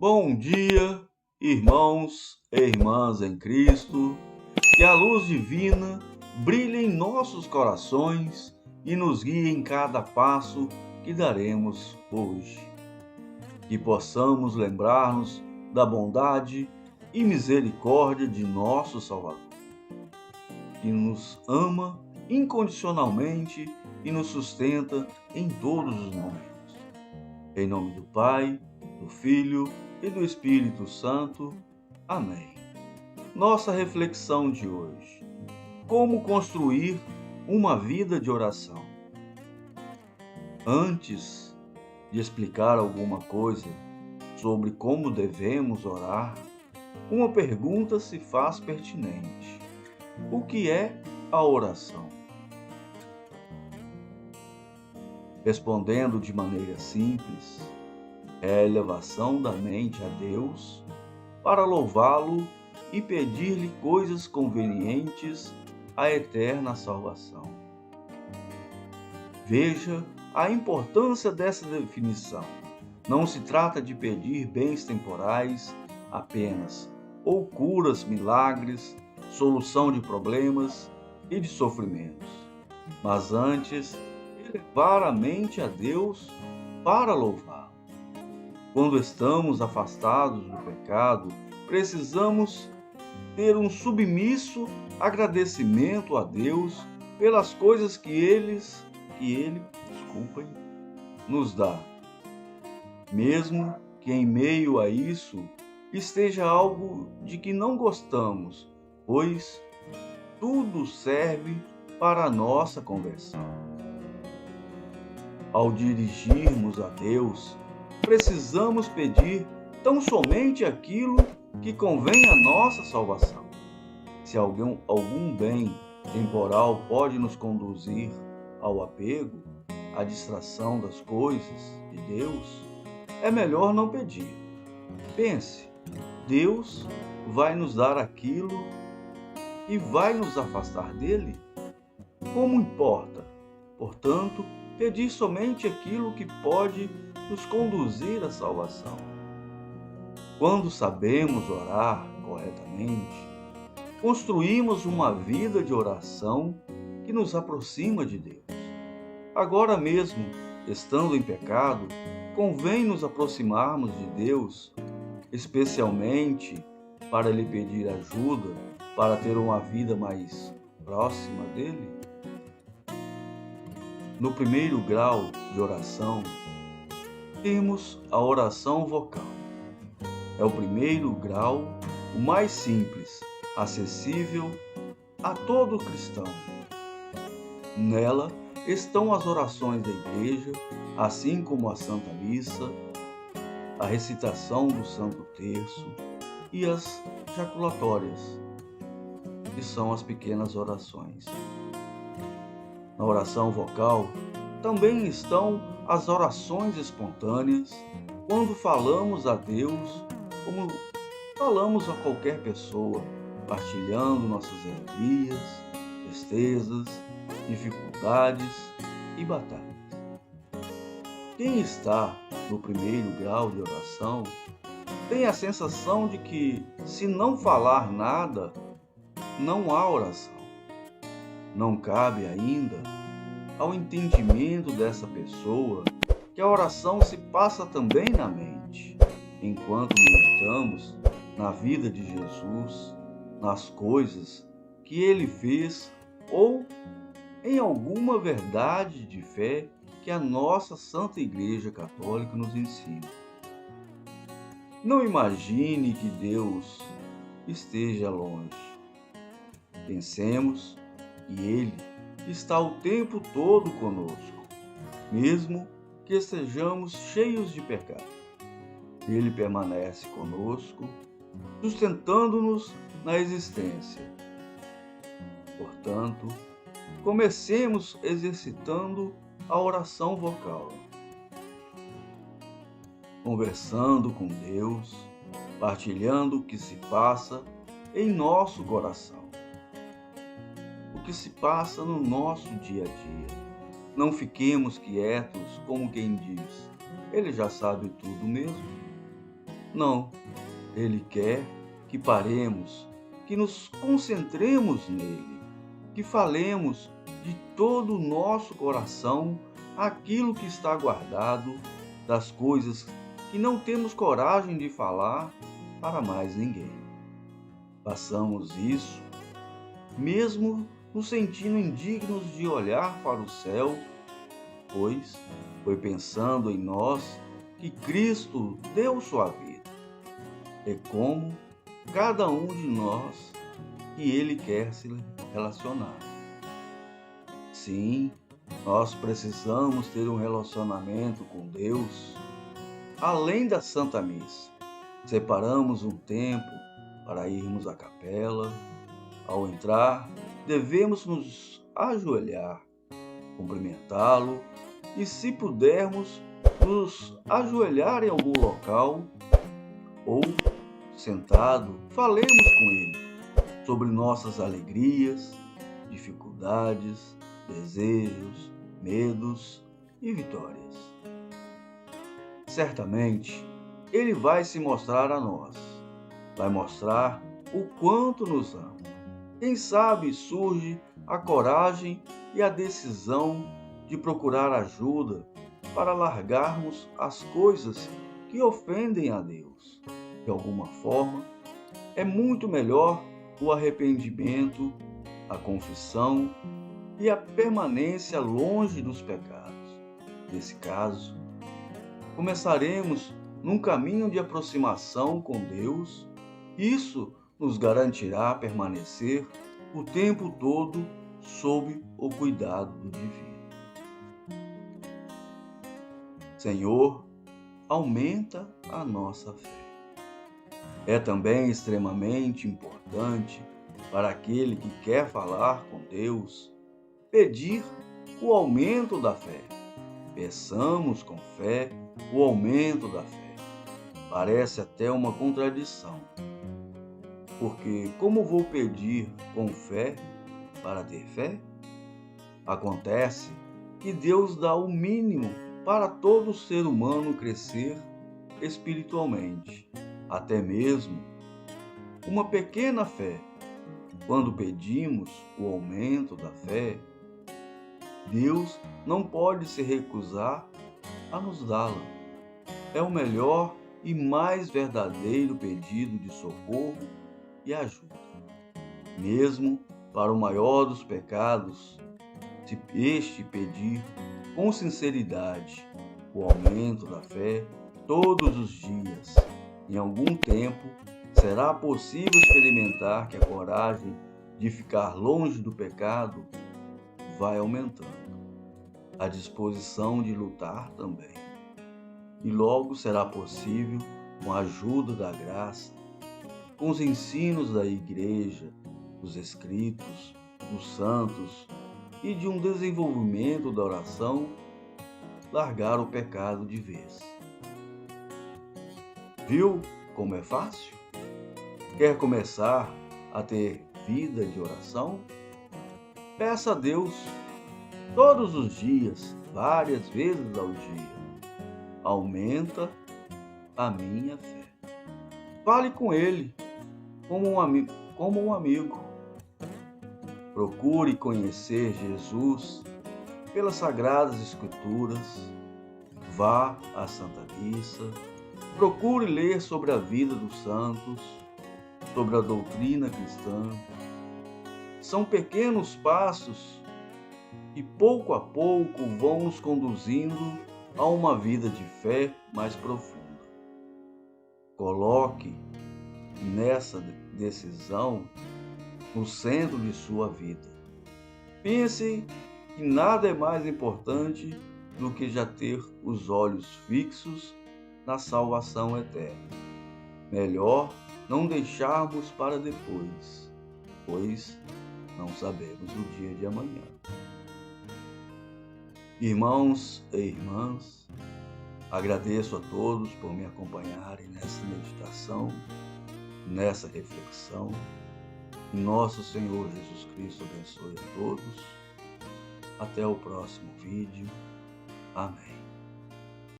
Bom dia, irmãos e irmãs em Cristo, que a luz divina brilhe em nossos corações e nos guie em cada passo que daremos hoje. Que possamos lembrar-nos da bondade e misericórdia de nosso Salvador, que nos ama incondicionalmente e nos sustenta em todos os momentos. Em nome do Pai, do Filho e do Espírito Santo. Amém. Nossa reflexão de hoje: como construir uma vida de oração? Antes de explicar alguma coisa sobre como devemos orar, uma pergunta se faz pertinente: o que é a oração? Respondendo de maneira simples, é a elevação da mente a Deus para louvá-lo e pedir-lhe coisas convenientes à eterna salvação. Veja a importância dessa definição. Não se trata de pedir bens temporais apenas, ou curas, milagres, solução de problemas e de sofrimentos, mas antes elevar a mente a Deus para louvá-lo. Quando estamos afastados do pecado, precisamos ter um submisso agradecimento a Deus pelas coisas que Ele nos dá. Mesmo que em meio a isso esteja algo de que não gostamos, pois tudo serve para a nossa conversão. Ao dirigirmos a Deus, precisamos pedir tão somente aquilo que convém à nossa salvação. Se algum bem temporal pode nos conduzir ao apego, à distração das coisas de Deus, é melhor não pedir. Pense, Deus vai nos dar aquilo e vai nos afastar dele? Como importa, portanto, pedir somente aquilo que pode nos conduzir à salvação. Quando sabemos orar corretamente, construímos uma vida de oração que nos aproxima de Deus. Agora mesmo, estando em pecado, convém nos aproximarmos de Deus, especialmente para lhe pedir ajuda, para ter uma vida mais próxima dele. No primeiro grau de oração, temos a oração vocal. É o primeiro grau, o mais simples, acessível a todo cristão. Nela estão as orações da igreja, assim como a Santa Missa, a recitação do Santo Terço e as jaculatórias, que são as pequenas orações. Na oração vocal também estão as orações espontâneas, quando falamos a Deus como falamos a qualquer pessoa, partilhando nossas alegrias, tristezas, dificuldades e batalhas. Quem está no primeiro grau de oração tem a sensação de que, se não falar nada, não há oração. Não cabe ainda ao entendimento dessa pessoa que a oração se passa também na mente, enquanto meditamos na vida de Jesus, nas coisas que ele fez ou em alguma verdade de fé que a nossa Santa Igreja Católica nos ensina. Não imagine que Deus esteja longe. Pensemos que Ele está o tempo todo conosco, mesmo que estejamos cheios de pecado. Ele permanece conosco, sustentando-nos na existência. Portanto, comecemos exercitando a oração vocal, conversando com Deus, partilhando o que se passa em nosso coração, o que se passa no nosso dia a dia. Não fiquemos quietos como quem diz: ele já sabe tudo mesmo. Não, Ele quer que paremos, que nos concentremos nele, que falemos de todo o nosso coração aquilo que está guardado, das coisas que não temos coragem de falar para mais ninguém. Façamos isso, mesmo nos sentindo indignos de olhar para o céu, pois foi pensando em nós que Cristo deu sua vida. É como cada um de nós que Ele quer se relacionar. Sim, nós precisamos ter um relacionamento com Deus além da Santa Missa. Separamos um tempo para irmos à capela. Ao entrar, devemos nos ajoelhar, cumprimentá-lo e, se pudermos, nos ajoelhar em algum local ou sentado, falemos com ele sobre nossas alegrias, dificuldades, desejos, medos e vitórias. Certamente, ele vai se mostrar a nós, vai mostrar o quanto nos ama. Quem sabe surge a coragem e a decisão de procurar ajuda para largarmos as coisas que ofendem a Deus. De alguma forma, é muito melhor o arrependimento, a confissão e a permanência longe dos pecados. Nesse caso, começaremos num caminho de aproximação com Deus. Isso nos garantirá permanecer o tempo todo sob o cuidado do Divino. Senhor, aumenta a nossa fé. É também extremamente importante para aquele que quer falar com Deus, pedir o aumento da fé. Peçamos com fé o aumento da fé. Parece até uma contradição, porque como vou pedir com fé para ter fé? Acontece que Deus dá o mínimo para todo ser humano crescer espiritualmente, até mesmo uma pequena fé. Quando pedimos o aumento da fé, Deus não pode se recusar a nos dá-la. É o melhor e mais verdadeiro pedido de socorro e ajuda. Mesmo para o maior dos pecados, se este pedir com sinceridade o aumento da fé todos os dias, em algum tempo será possível experimentar que a coragem de ficar longe do pecado vai aumentando, a disposição de lutar também. E logo será possível, com a ajuda da graça, com os ensinos da Igreja, dos escritos, dos santos e de um desenvolvimento da oração, largar o pecado de vez. Viu como é fácil? Quer começar a ter vida de oração? Peça a Deus todos os dias, várias vezes ao dia. Aumenta a minha fé. Fale com Ele como um amigo. Procure conhecer Jesus pelas Sagradas Escrituras. Vá à Santa Missa. Procure ler sobre a vida dos santos, sobre a doutrina cristã. São pequenos passos que pouco a pouco vão nos conduzindo a uma vida de fé mais profunda. Coloque nessa decisão no centro de sua vida. Pense que nada é mais importante do que já ter os olhos fixos na salvação eterna. Melhor não deixarmos para depois, pois não sabemos o dia de amanhã. Irmãos e irmãs, agradeço a todos por me acompanharem nessa meditação, nessa reflexão. Nosso Senhor Jesus Cristo abençoe a todos. Até o próximo vídeo. Amém.